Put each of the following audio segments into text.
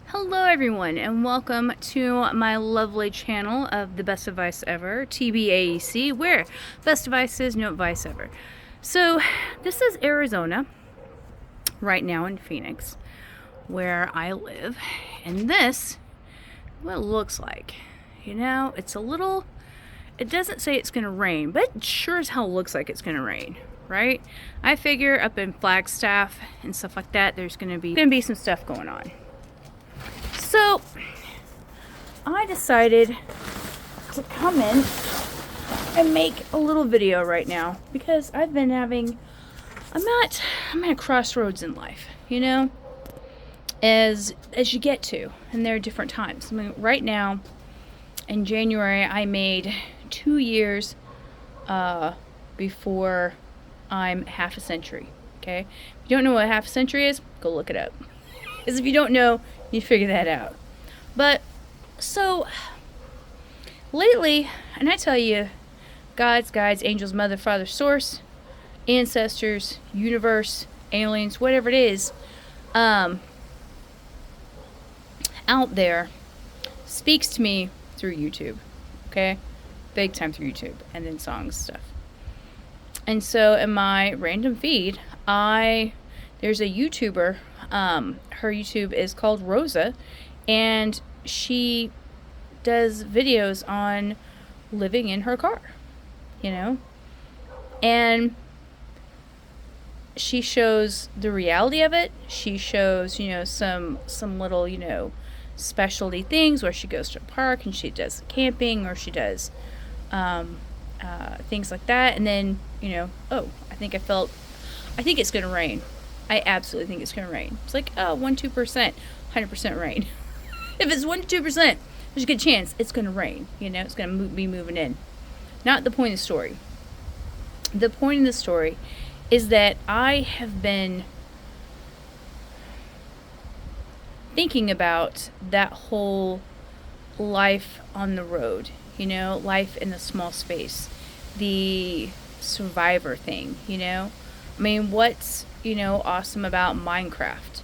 Hello everyone and welcome to my lovely channel of the best advice ever, TBAEC, where best advice is no advice ever. So this is Arizona right now in Phoenix where I live, and this is what it looks like. It's a little, it doesn't say it's gonna rain, but it sure as hell looks like it's gonna rain, right? I figure up in Flagstaff and stuff like that there's gonna be some stuff going on. So I decided to come in and make a little video right now because I'm at a crossroads in life, as you get to, and there are different times. I mean, right now in January I made 2 years before I'm half a century. Okay, if you don't know what half a century is, go look it up. Because if you don't know, you figure that out. But so lately, and I tell you, gods, guides, angels, mother, father, source, ancestors, universe, aliens, whatever it is, out there speaks to me through YouTube. Okay, big time through YouTube, and then songs stuff. And so in my random feed, there's a YouTuber. Her YouTube is called Rosa, and she does videos on living in her car, and she shows the reality of it. She shows, some little, specialty things where she goes to a park and she does camping, or she does things like that. And then, I think it's gonna rain. I absolutely think it's gonna rain. It's like 1-2%, 100% rain. If it's 1-2%, there's a good chance it's gonna rain. It's gonna be moving in. Not the point of the story. The point of the story is that I have been thinking about that whole life on the road, life in a small space, the survivor thing, I mean, what's, awesome about Minecraft?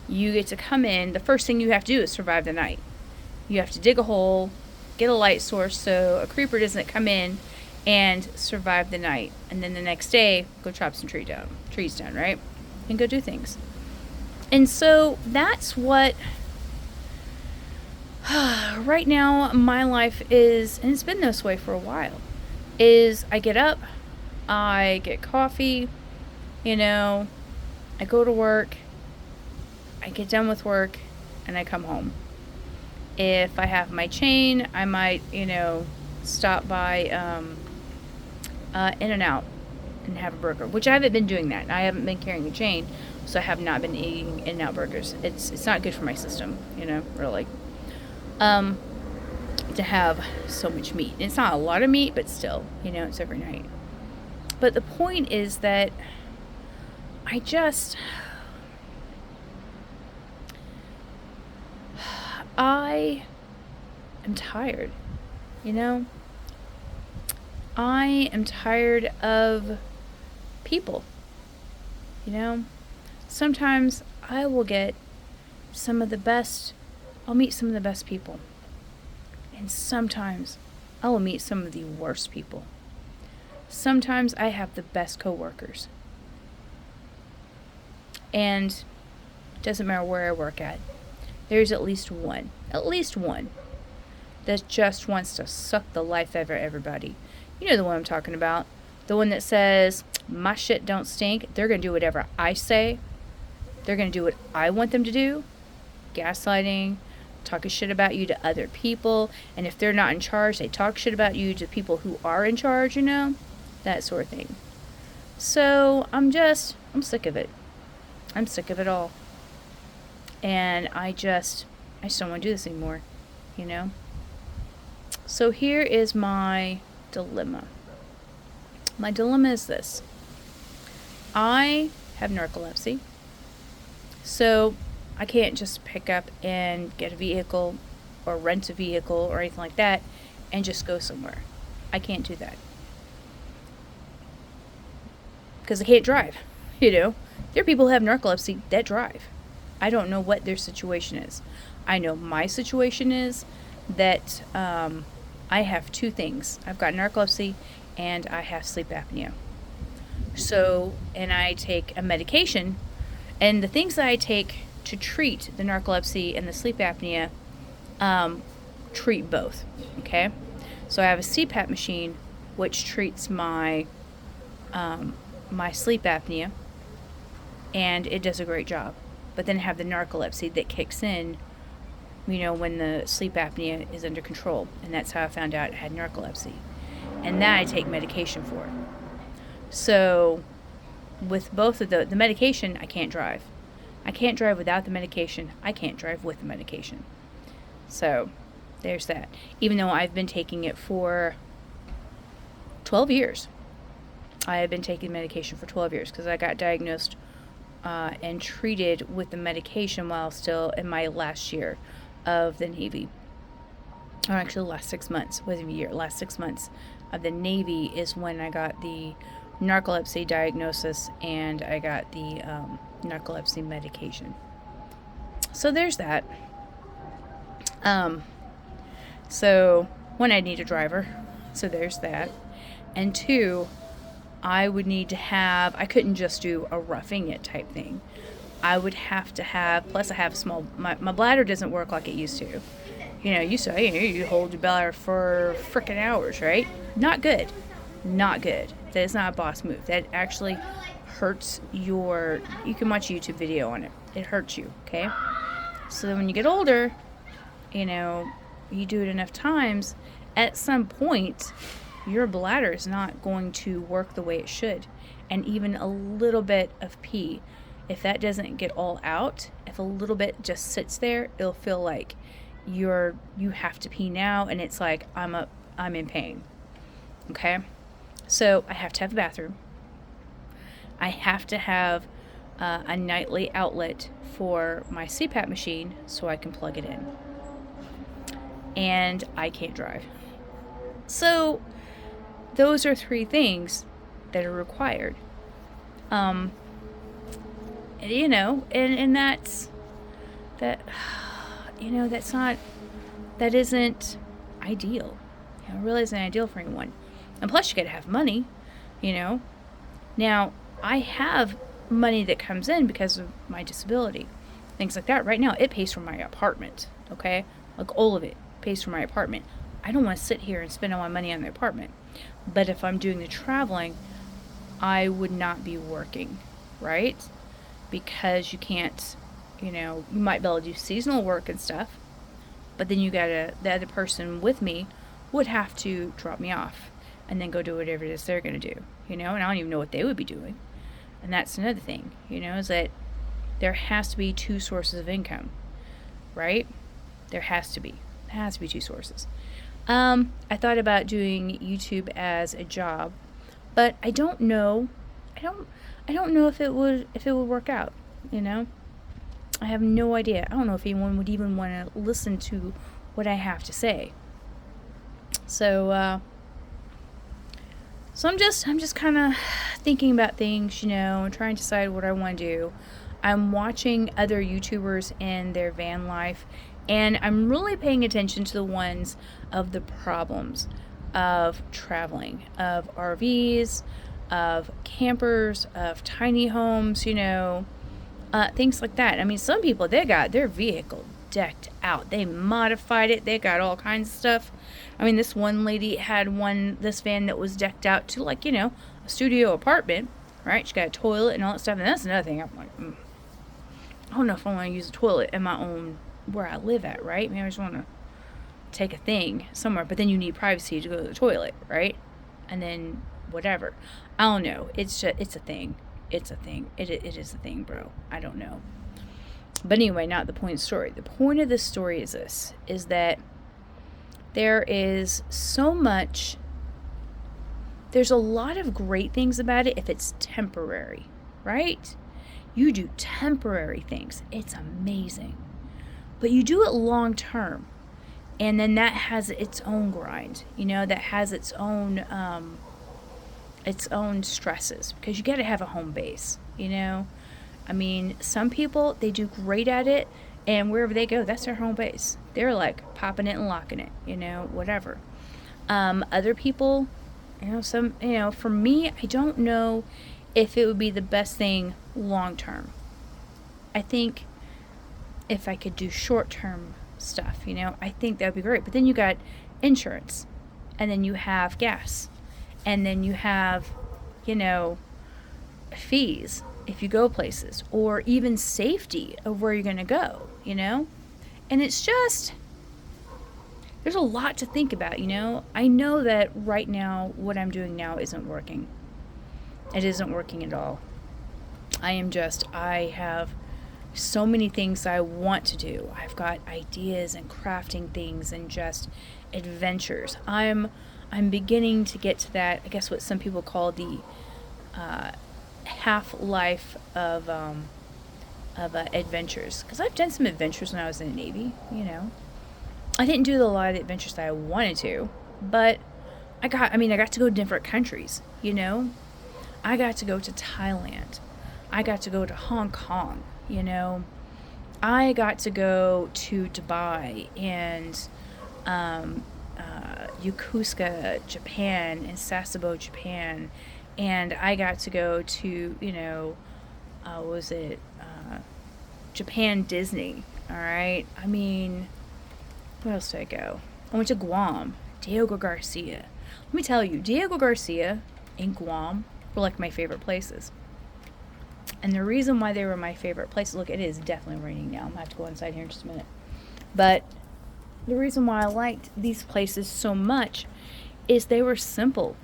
You get to come in, the first thing you have to do is survive the night. You have to dig a hole, get a light source so a creeper doesn't come in, and survive the night. And then the next day, go chop some trees down, right? And go do things. And so that's what right now my life is, and it's been this way for a while, is I get up, I get coffee, I go to work, I get done with work, and I come home. If I have my chain, I might, stop by In-N-Out and have a burger, which I haven't been doing that. I haven't been carrying a chain, so I have not been eating In-N-Out burgers. It's not good for my system, really. To have so much meat. And it's not a lot of meat, but still, it's every night. But the point is that I am tired, I am tired of people, Sometimes I will get I'll meet some of the best people. And sometimes I will meet some of the worst people. Sometimes I have the best coworkers. And it doesn't matter where I work at. There's at least one that just wants to suck the life out of everybody. You know the one I'm talking about. The one that says, my shit don't stink. They're going to do whatever I say. They're going to do what I want them to do. Gaslighting, talking shit about you to other people. And if they're not in charge, they talk shit about you to people who are in charge, that sort of thing. So I'm sick of it. I'm sick of it all. And I just don't want to do this anymore, So here is my dilemma. My dilemma is this. I have narcolepsy. So I can't just pick up and get a vehicle or rent a vehicle or anything like that and just go somewhere. I can't do that. Because I can't drive, There are people who have narcolepsy that drive. I don't know what their situation is. I know my situation is that I have two things. I've got narcolepsy and I have sleep apnea. So, and I take a medication, and the things that I take to treat the narcolepsy and the sleep apnea treat both. Okay, so I have a CPAP machine which treats my my sleep apnea, and it does a great job. But then I have the narcolepsy that kicks in, when the sleep apnea is under control, and that's how I found out I had narcolepsy, and that I take medication for. So with both of the medication, I can't drive. I can't drive without the medication. I can't drive with the medication. So there's that. Even though I've been taking it for 12 years. I have been taking medication for 12 years because I got diagnosed and treated with the medication while still in my last year of the Navy. Or actually, the last 6 months. Wasn't a year. Last 6 months of the Navy is when I got the narcolepsy diagnosis and I got the narcolepsy medication. So there's that. So one, I need a driver. So there's that. And two, I would need to have, I couldn't just do a roughing it type thing. I would have to have, plus I have my bladder doesn't work like it used to. You hold your bladder for frickin' hours, right? Not good. Not good. That is not a boss move. That actually hurts you can watch a YouTube video on it. It hurts you, okay? So then when you get older, you do it enough times, at some point, your bladder is not going to work the way it should. And even a little bit of pee, if that doesn't get all out, if a little bit just sits there, it'll feel like you have to pee now, and it's like I'm in pain. Okay? So I have to have a bathroom. I have to have a nightly outlet for my CPAP machine so I can plug it in. And I can't drive. So those are 3 things that are required. And that isn't ideal. It really isn't ideal for anyone. And plus you gotta have money, Now, I have money that comes in because of my disability. Things like that. Right now, it pays for my apartment, okay? Like all of it pays for my apartment. I don't want to sit here and spend all my money on the apartment. But if I'm doing the traveling, I would not be working, right? Because you can't, you might be able to do seasonal work and stuff, but then the other person with me would have to drop me off and then go do whatever it is they're going to do, and I don't even know what they would be doing. And that's another thing, is that there has to be 2 sources of income, right? There has to be 2 sources. I thought about doing YouTube as a job, but I don't know. I don't know if it would work out, I have no idea. I don't know if anyone would even want to listen to what I have to say. So I'm just kind of thinking about things, and trying to decide what I want to do. I'm watching other YouTubers in their van life, and I'm really paying attention to the ones of the problems of traveling, of RVs, of campers, of tiny homes, things like that. I mean, some people, they got their vehicle decked out. They modified it. They got all kinds of stuff. I mean, this one lady had this van that was decked out to a studio apartment, right? She got a toilet and all that stuff. And that's another thing. I'm like, I don't know if I want to use a toilet in my own, where I live at, right? Maybe I just want to take a thing somewhere, but then you need privacy to go to the toilet, right? And then whatever. I don't know. It's a thing. It's a thing. It is a thing, bro. I don't know. But anyway, not the point of the story. The point of this story is this, is that there is so much, there's a lot of great things about it if it's temporary, right? You do temporary things. It's amazing. But you do it long term. And then that has its own grind, that has its own stresses, because you got to have a home base, I mean, some people, they do great at it, and wherever they go, that's their home base. They're like popping it and locking it, whatever. Other people, for me, I don't know if it would be the best thing long term. I think if I could do short term stuff, I think that would be great. But then you got insurance, and then you have gas, and then you have, fees if you go places, or even safety of where you're going to go, And it's just, there's a lot to think about, I know that right now what I'm doing now isn't working. It isn't working at all. I have so many things I want to do. I've got ideas and crafting things and just adventures. I'm beginning to get to that, I guess what some people call the half-life of adventures. Because I've done some adventures when I was in the Navy, I didn't do a lot of the adventures that I wanted to, but I got to go to different countries, I got to go to Thailand. I got to go to Hong Kong, I got to go to Dubai and Yokosuka, Japan, and Sasebo, Japan. And I got to go to, Japan Disney, all right? I mean, where else did I go? I went to Guam, Diego Garcia. Let me tell you, Diego Garcia and Guam were like my favorite places. And the reason why they were my favorite places, look, it is definitely raining now. I'm going to have to go inside here in just a minute. But the reason why I liked these places so much is they were simple,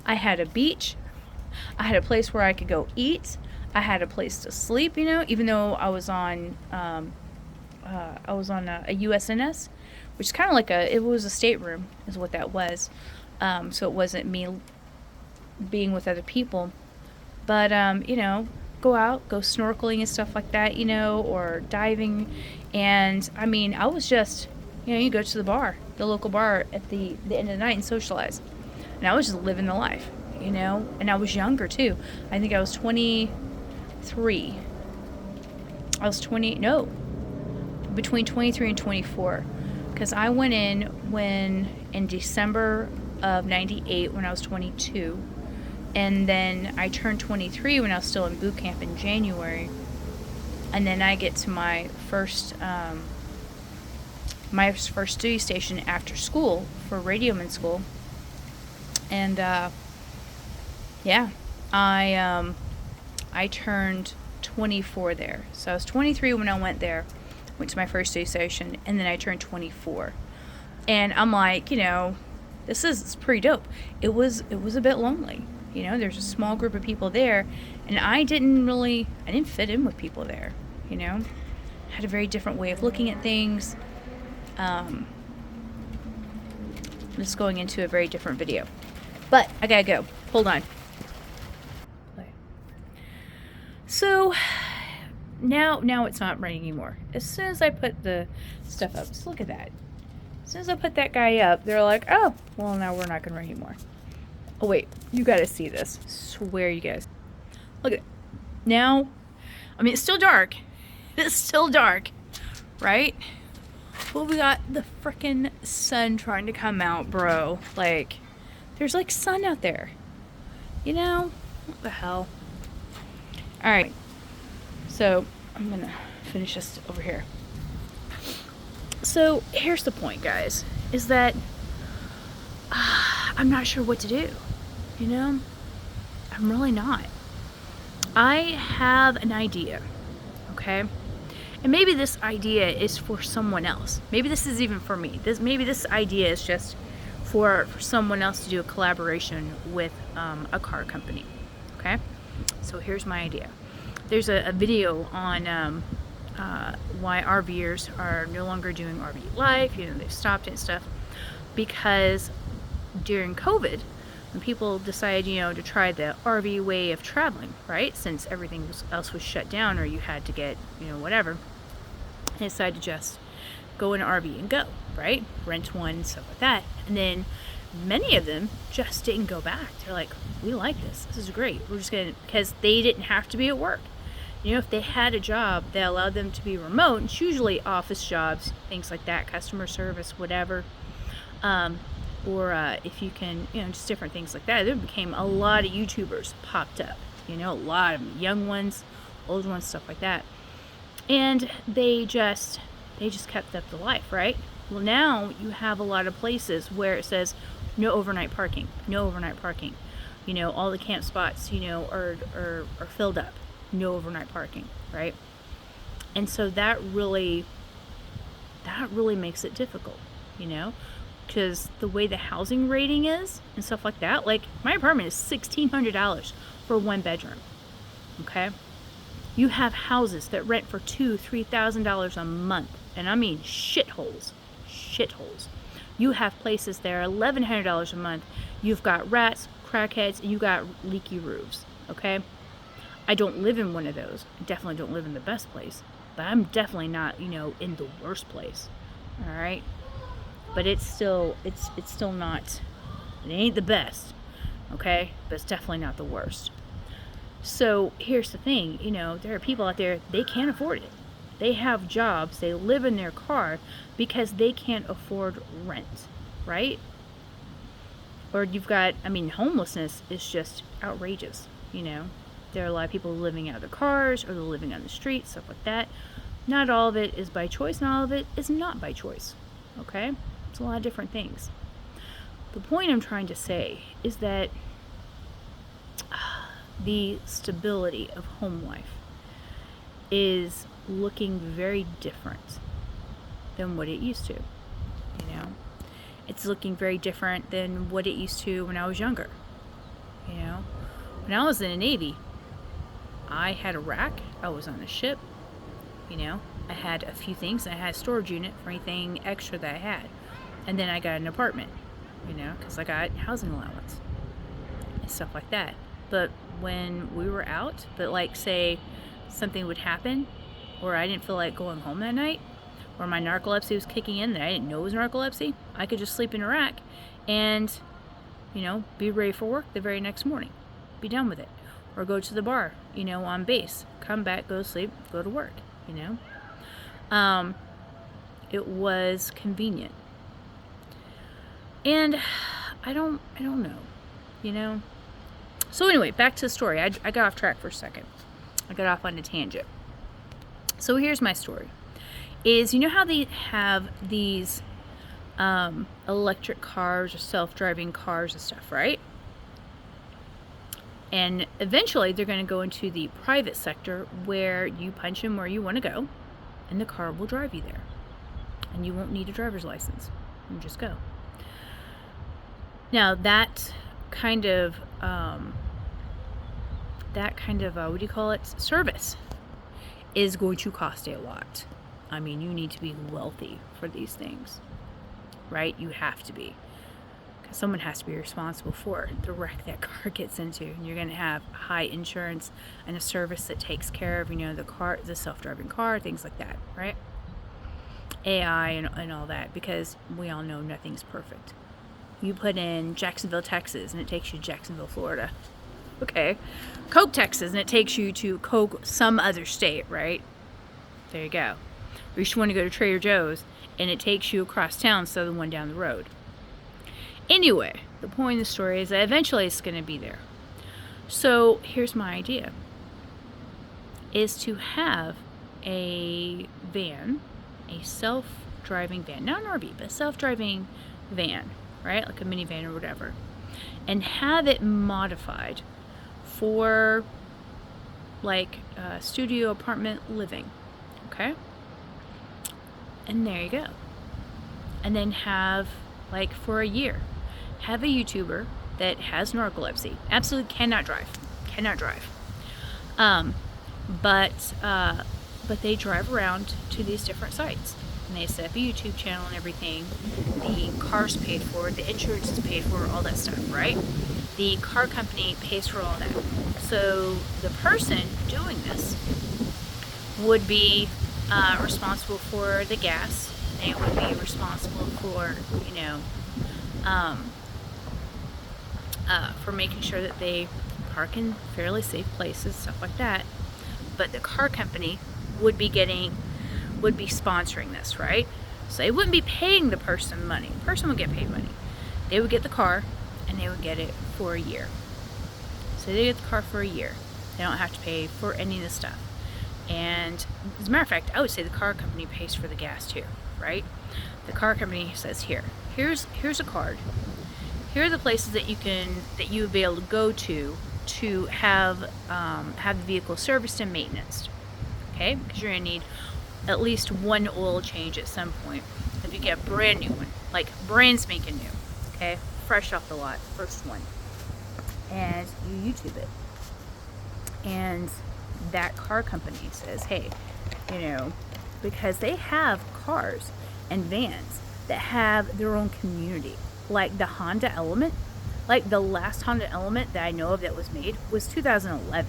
I had a beach. I had a place where I could go eat. I had a place to sleep, even though I was on a USNS, which is kind of like it was a stateroom is what that was. So it wasn't me being with other people. But, go out, go snorkeling and stuff like that, or diving. And, I was just, you go to the bar, the local bar at the end of the night and socialize. And I was just living the life, And I was younger, too. I think I was 23. Between 23 and 24. Because I went in December of 98 when I was 22. And then I turned 23 when I was still in boot camp in January. And then I get to my first duty station after school for radioman school. And I turned 24 there. So I was 23 when I went there, went to my first duty station, and then I turned 24. And I'm like, this is pretty dope. It was a bit lonely. There's a small group of people there, and I didn't fit in with people there, Had a very different way of looking at things. This is going into a very different video. But I gotta go. Hold on. So, now it's not raining anymore. As soon as I put the stuff up, just look at that. As soon as I put that guy up, they're like, oh, well, now we're not gonna rain anymore. Oh, wait, you gotta see this. Swear you guys. Look at it. Now, it's still dark. It's still dark, right? Well, we got the frickin' sun trying to come out, bro. Like, there's like sun out there. What the hell? Alright. So, I'm gonna finish this over here. So, here's the point, guys. Is that I'm not sure what to do. I'm really not. I have an idea, okay? And maybe this idea is for someone else. Maybe this is even for me. Maybe this idea is just for someone else to do a collaboration with a car company, okay? So here's my idea. There's a video on why RVers are no longer doing RV life. They've stopped it and stuff because during COVID, when people decided, to try the RV way of traveling, right? Since everything else was shut down or you had to get, whatever, they decided to just go in an RV and go, right? Rent one, stuff like that. And then many of them just didn't go back. They're like, we like this. This is great. We're just going to, because they didn't have to be at work. You know, if they had a job that allowed them to be remote, it's usually office jobs, things like that, customer service, whatever. Or if you can, you know, just different things like that. There became a lot of YouTubers popped up, you know, a lot of them, young ones, old ones, stuff like that. And they just kept up the life, right? Well, now you have a lot of places where it says no overnight parking, no overnight parking. You know, all the camp spots, you know, are filled up, no overnight parking, right? And so that really makes it difficult, you know, because the way the housing rating is and stuff like that, like my apartment is $1,600 for one bedroom, okay? You have houses that rent for $2,000-$3,000 a month, and I mean shitholes. You have places that are $1,100 a month. You've got rats, crackheads, and you got leaky roofs, okay? I don't live in one of those. I definitely don't live in the best place, but I'm definitely not, you know, in the worst place, all right? But it's still not, it ain't the best, okay? But it's definitely not the worst. So here's the thing, you know, there are people out there, they can't afford it. They have jobs, they live in their car because they can't afford rent, right? Or you've got, I mean, homelessness is just outrageous, you know. There are a lot of people living out of their cars or they're living on the streets, stuff like that. Not all of it is by choice, not all of it is not by choice, okay? It's a lot of different things. The point I'm trying to say is that the stability of home life is looking very different than what it used to, you know. It's looking very different than what it used to when I was younger, you know. When I was in the Navy, I had a rack, I was on a ship, you know, I had a few things, and I had a storage unit for anything extra that I had, and then I got an apartment, you know, because I got housing allowance and stuff like that. But when we were out, but like say something would happen, or I didn't feel like going home that night, or my narcolepsy was kicking in that I didn't know it was narcolepsy, I could just sleep in a rack and, you know, be ready for work the very next morning, be done with it. Or go to the bar, you know, on base, come back, go to sleep, go to work, you know. It was convenient. And I don't know, you know. So anyway, back to the story. I got off track for a second. I got off on a tangent. So here's my story. Is, you know how they have these electric cars or self-driving cars and stuff, right? And eventually they're going to go into the private sector where you punch in where you want to go and the car will drive you there. And you won't need a driver's license. You just go. Now that kind of what do you call it, service is going to cost a lot. I mean, you need to be wealthy for these things, right? You have to be, because someone has to be responsible for the wreck that car gets into, and you're going to have high insurance and a service that takes care of, you know, the self-driving car, things like that, right? AI and all that, because we all know nothing's perfect. You put in Jacksonville, Texas, and it takes you to Jacksonville, Florida. Okay. Coke, Texas, and it takes you to Coke, some other state, right? There you go. Or you just want to go to Trader Joe's, and it takes you across town instead of the one down the road. Anyway, the point of the story is that eventually it's going to be there. So here's my idea. Is to have a van, a self-driving van, not an RV, but a self-driving van, right? Like a minivan or whatever. And have it modified for like studio apartment living, okay? And there you go. And then have, like, for a year, have a YouTuber that has narcolepsy, absolutely cannot drive, but they drive around to these different sites, and they set up a YouTube channel and everything. The car's paid for, the insurance is paid for, all that stuff, right? The car company pays for all that. So the person doing this would be responsible for the gas. They would be responsible for, you know, for making sure that they park in fairly safe places, stuff like that. but the car company would be sponsoring this, right? So they wouldn't be paying the person money. The person would get paid money. They would get the car, and they would get it for a year. So they get the car for a year. They don't have to pay for any of this stuff. And as a matter of fact, I would say the car company pays for the gas too, right? The car company says, here's a card. Here are the places that you would be able to go to have the vehicle serviced and maintained. Okay, because you're gonna need at least one oil change at some point. If you get a brand new one, like brand spanking new, okay, fresh off the lot, first one, and you YouTube it, and that car company says, hey, because they have cars and vans that have their own community, like the Honda Element. Like the last Honda Element that I know of that was made was 2011.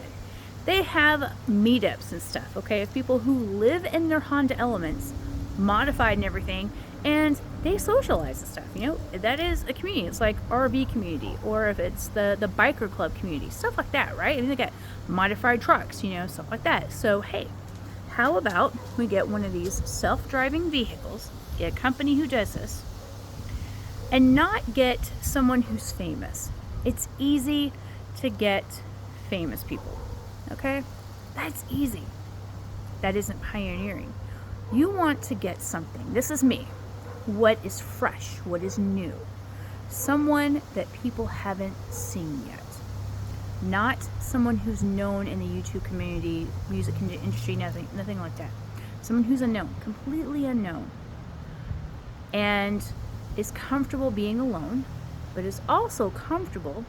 They have meetups and stuff, okay, of people who live in their Honda Elements, modified and everything, and they socialize and stuff. That is a community. It's like RV community, or if it's the biker club community, stuff like that, right? And they get modified trucks, stuff like that. So hey, how about we get one of these self-driving vehicles, get a company who does this, and not get someone who's famous. It's easy to get famous people, okay? That's easy. That isn't pioneering. You want to get something. This is me. What is fresh? What is new? Someone that people haven't seen yet. Not someone who's known in the YouTube community, music industry, nothing like that. Someone who's unknown, completely unknown. And is comfortable being alone, but is also comfortable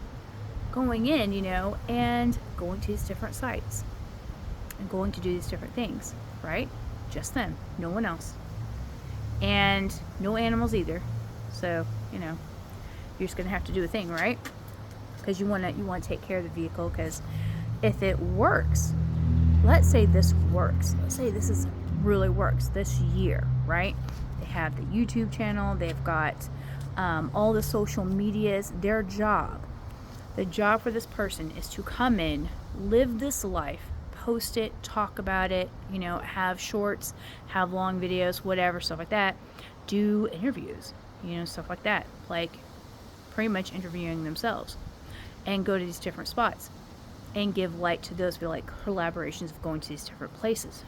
going in, and going to these different sites and going to do these different things, right? Just them, no one else. And no animals either. So, you're just gonna have to do a thing, right? Because you wanna take care of the vehicle, because if it works, let's say this works. Let's say this really works this year, right? They have the YouTube channel, they've got all the social medias. The job for this person is to come in, live this life, post it, talk about it, have shorts, have long videos, whatever, stuff like that, do interviews, stuff like that, like pretty much interviewing themselves, and go to these different spots and give light to those, like collaborations of going to these different places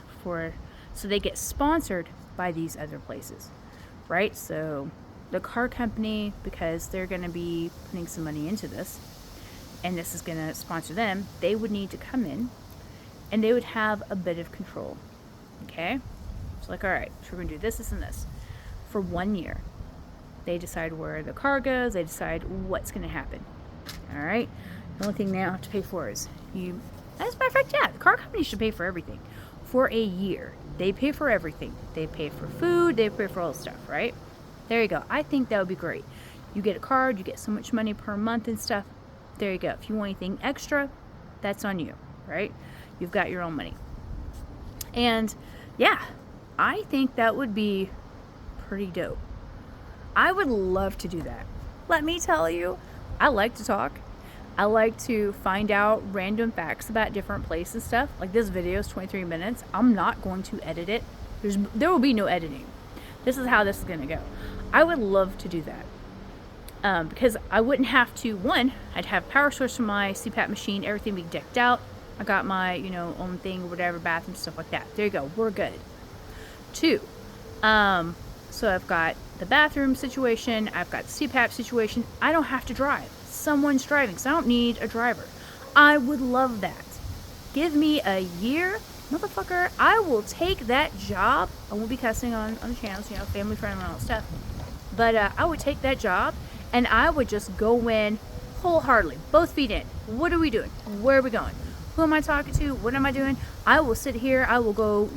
so they get sponsored by these other places, right? So the car company, because they're going to be putting some money into this, and this is going to sponsor them, they would need to come in, and they would have a bit of control, okay? It's like, all right, so we're going to do this, and this. For 1 year. They decide where the car goes, they decide what's going to happen, all right? The only thing they don't have to pay for is you. As a matter of fact, yeah, the car company should pay for everything. For a year, they pay for everything. They pay for food, they pay for all the stuff, right? There you go. I think that would be great. You get a card, you get so much money per month and stuff. There you go. If you want anything extra, that's on you, right? You've got your own money. And yeah, I think that would be pretty dope. I would love to do that. Let me tell you, I like to talk. I like to find out random facts about different places and stuff. Like this video is 23 minutes. I'm not going to edit it. There will be no editing. This is how this is going to go. I would love to do that. Because I wouldn't have to, I'd have power source for my CPAP machine, everything be decked out. I got my, own thing, whatever, bathroom, stuff like that. There you go. We're good. 2, so I've got the bathroom situation. I've got the CPAP situation. I don't have to drive. Someone's driving, so I don't need a driver. I would love that. Give me a year, motherfucker. I will take that job. I won't be cussing on the channels, family friendly and all that stuff. But I would take that job, and I would just go in wholeheartedly, both feet in. What are we doing? Where are we going? Who am I talking to? What am I doing? I will sit here. I will go,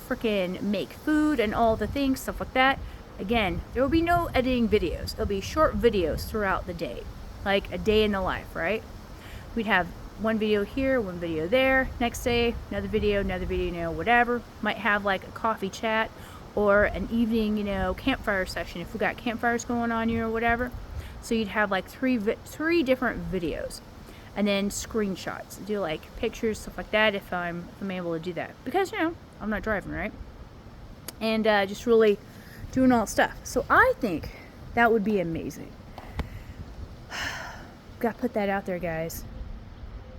freaking make food and all the things, stuff like that. Again, there will be no editing videos. There'll be short videos throughout the day, like a day in the life, right? We'd have one video here, one video there. Next day, another video, whatever. Might have like a coffee chat or an evening, campfire session if we got campfires going on, whatever. So you'd have like three different videos. and then screenshots, do like pictures, stuff like that, if I'm able to do that, because I'm not driving, right? And just really doing all stuff. So I think that would be amazing. Gotta put that out there, guys.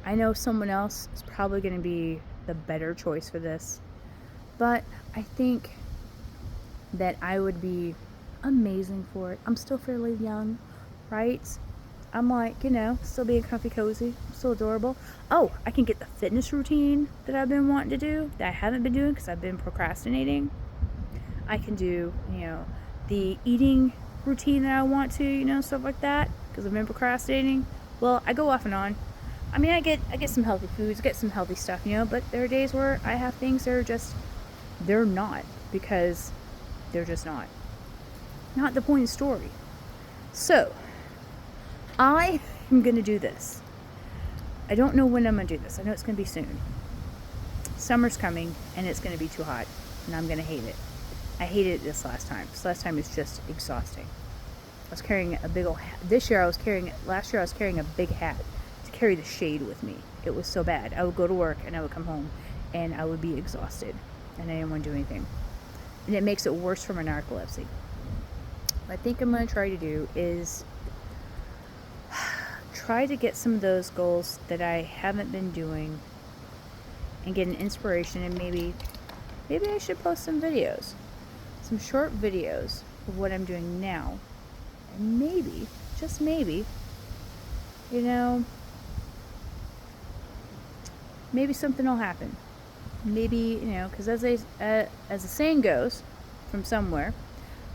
I know someone else is probably going to be the better choice for this, but I think that I would be amazing for it. I'm still fairly young, right? I'm like, still being comfy cozy, still adorable. Oh, I can get the fitness routine that I've been wanting to do, that I haven't been doing because I've been procrastinating. I can do, the eating routine that I want to, stuff like that, because I've been procrastinating. Well, I go off and on. I mean, I get some healthy foods, get some healthy stuff, but there are days where I have things that are just, they're not, because they're just not. Not the point of the story. So, I am going to do this. I don't know when I'm going to do this. I know it's going to be soon. Summer's coming, and it's going to be too hot, and I'm going to hate it. I hated it this last time. This last time was just exhausting. I was carrying a big old hat. Last year I was carrying a big hat to carry the shade with me. It was so bad. I would go to work, and I would come home, and I would be exhausted, and I didn't want to do anything. And it makes it worse for my narcolepsy. What I think I'm going to try to do is try to get some of those goals that I haven't been doing and get an inspiration, and maybe I should post some videos. Some short videos of what I'm doing now. And maybe, just maybe, maybe something will happen. Maybe, because as the saying goes from somewhere,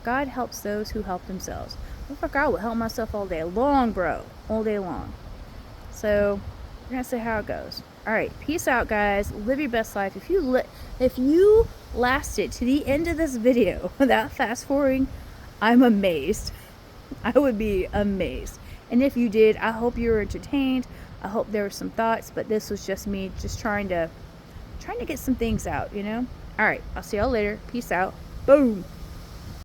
God helps those who help themselves. I think I would help myself all day long, bro. All day long. So, we're going to see how it goes. Alright, peace out, guys. Live your best life. If you lasted to the end of this video without fast forwarding, I'm amazed. I would be amazed. And if you did, I hope you were entertained. I hope there were some thoughts, but this was just me just trying to get some things out, Alright, I'll see y'all later. Peace out. Boom.